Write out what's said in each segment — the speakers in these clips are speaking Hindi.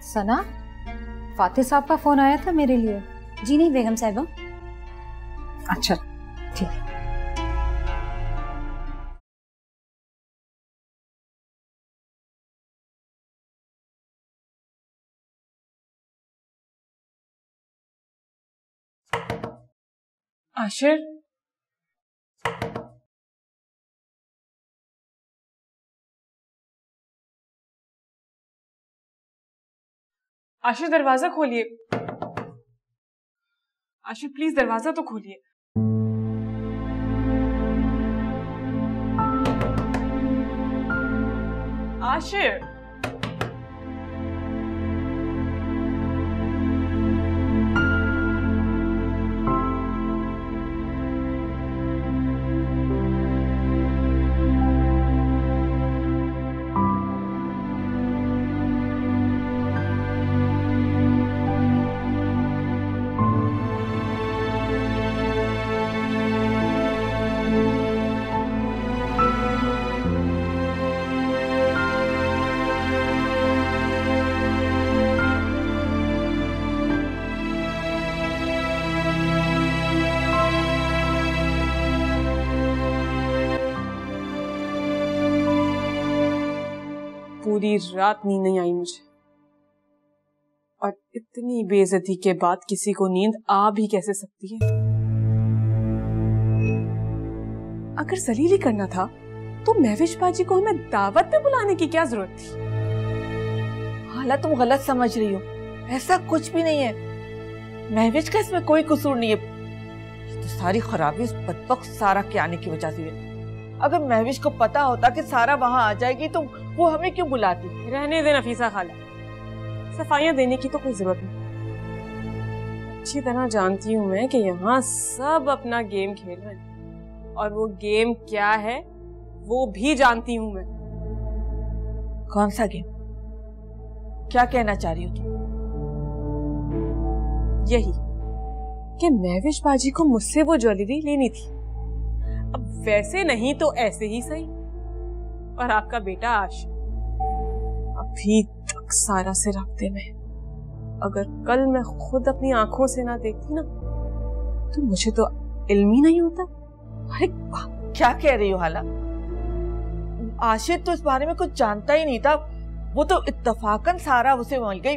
सना, फातिह साहब का फोन आया था मेरे लिए? जी नहीं बेगम साहिबा। अच्छा ठीक है। आशिर, आशिर दरवाजा खोलिए। आशिर प्लीज दरवाजा तो खोलिए। आशिर, पूरी रात नींद नहीं आई मुझे, और इतनी बेइज्जती के बाद किसी को नींद आ भी कैसे सकती है? अगर जलील ही करना था तो महविश बाजी को हमें दावत पे बुलाने की क्या जरूरत थी? हाला तुम गलत समझ रही हो, ऐसा कुछ भी नहीं है। महविश का इसमें कोई कसूर नहीं है। ये तो सारी खराबी उस बदबख्त सारा के आने की वजह से है। अगर महविश को पता होता कि सारा वहां आ जाएगी तो वो हमें क्यों बुलाती? रहने दे नफीसा खाला, सफाइयां देने की तो कोई जरूरत नहीं। अच्छी तरह जानती हूँ मैं कि यहाँ सब अपना गेम खेल रहे हैं, और वो गेम क्या है वो भी जानती हूँ मैं। कौन सा गेम? क्या कहना चाह रही हो तुम? यही कि महविश बाजी को मुझसे वो ज्वेलरी लेनी थी। अब वैसे नहीं तो ऐसे ही सही। और आपका बेटा आशिर अभी तक सारा से राब्ते में। अगर कल मैं खुद अपनी आंखों से ना देखती ना तो मुझे तो इल्म ही नहीं होता। अरे क्या कह रही हो हाला? आशिर तो इस बारे में कुछ जानता ही नहीं था। वो तो इत्तफाकन सारा उसे मिल गई,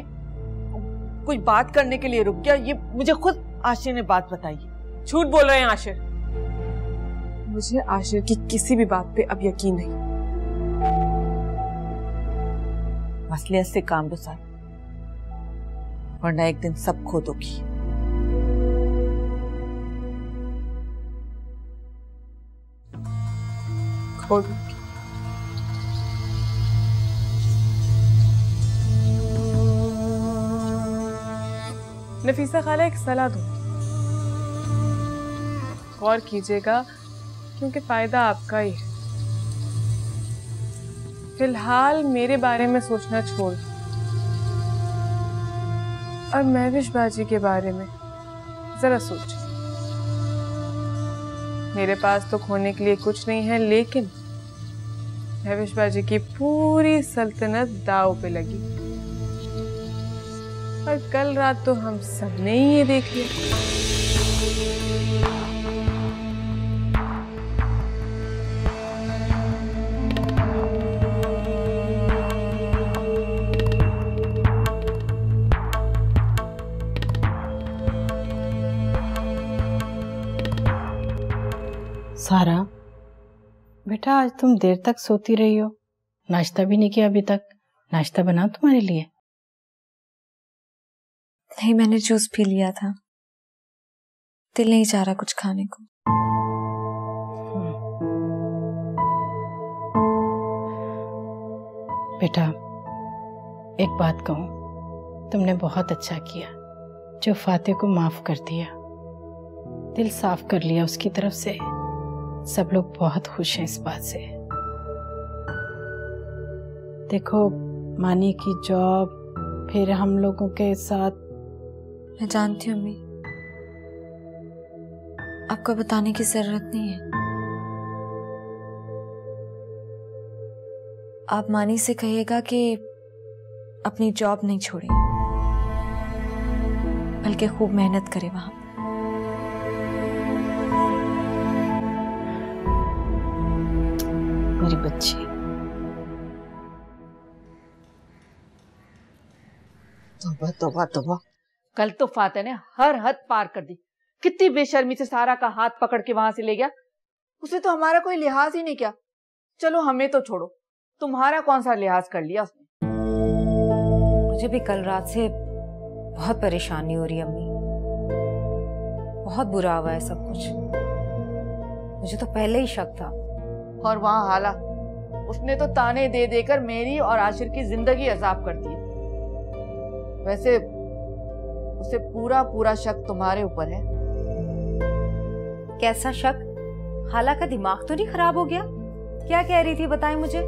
कोई बात करने के लिए रुक गया। ये मुझे खुद आशिर ने बात बताई। झूठ बोल रहे हैं आशिर। मुझे आशिर की किसी भी बात पे अब यकीन नहीं। मसलियत से काम लो सारा, वरना एक दिन सब खो दोगी। खो दूंगी। नफीसा खाला, एक सलाह दूं, गौर कीजिएगा क्योंकि फायदा आपका ही है। फिलहाल मेरे बारे में सोचना छोड़ दो और महविश बाजी के बारे में जरा सोच। मेरे पास तो खोने के लिए कुछ नहीं है, लेकिन महविश बाजी की पूरी सल्तनत दांव पे लगी। और कल रात तो हम सब ने ही ये देख लिया। सारा बेटा, आज तुम देर तक सोती रही हो, नाश्ता भी नहीं किया अभी तक। नाश्ता बनाऊं तुम्हारे लिए? नहीं, मैंने जूस पी लिया था, दिल नहीं चाह रहा कुछ खाने को। बेटा एक बात कहूं, तुमने बहुत अच्छा किया जो फातिह को माफ कर दिया, दिल साफ कर लिया उसकी तरफ से। सब लोग बहुत खुश हैं इस बात से। देखो, मानी की जॉब, फिर हम लोगों के साथ। मैं जानती हूँ अम्मी, आपको बताने की जरूरत नहीं है। आप मानी से कहिएगा कि अपनी जॉब नहीं छोड़ी, बल्कि खूब मेहनत करे वहां। मेरी बच्ची। तौबा तौबा तौबा, कल तो फाते ने हर हद पार कर दी। कितनी बेशर्मी से सारा का हाथ पकड़ के वहां से ले गया। उसने तो हमारा कोई लिहाज ही नहीं किया। चलो हमें तो छोड़ो, तुम्हारा कौन सा लिहाज कर लिया उसने। मुझे भी कल रात से बहुत परेशानी हो रही है अम्मी। बहुत बुरा हुआ है सब कुछ। मुझे तो पहले ही शक था। और वहां हाला, उसने तो ताने दे देकर मेरी और आशिर की जिंदगी अजाब कर दी है। वैसे उसे पूरा पूरा शक तुम्हारे ऊपर है। कैसा शक? हाला का दिमाग तो नहीं खराब हो गया? क्या कह रही थी बताएं मुझे।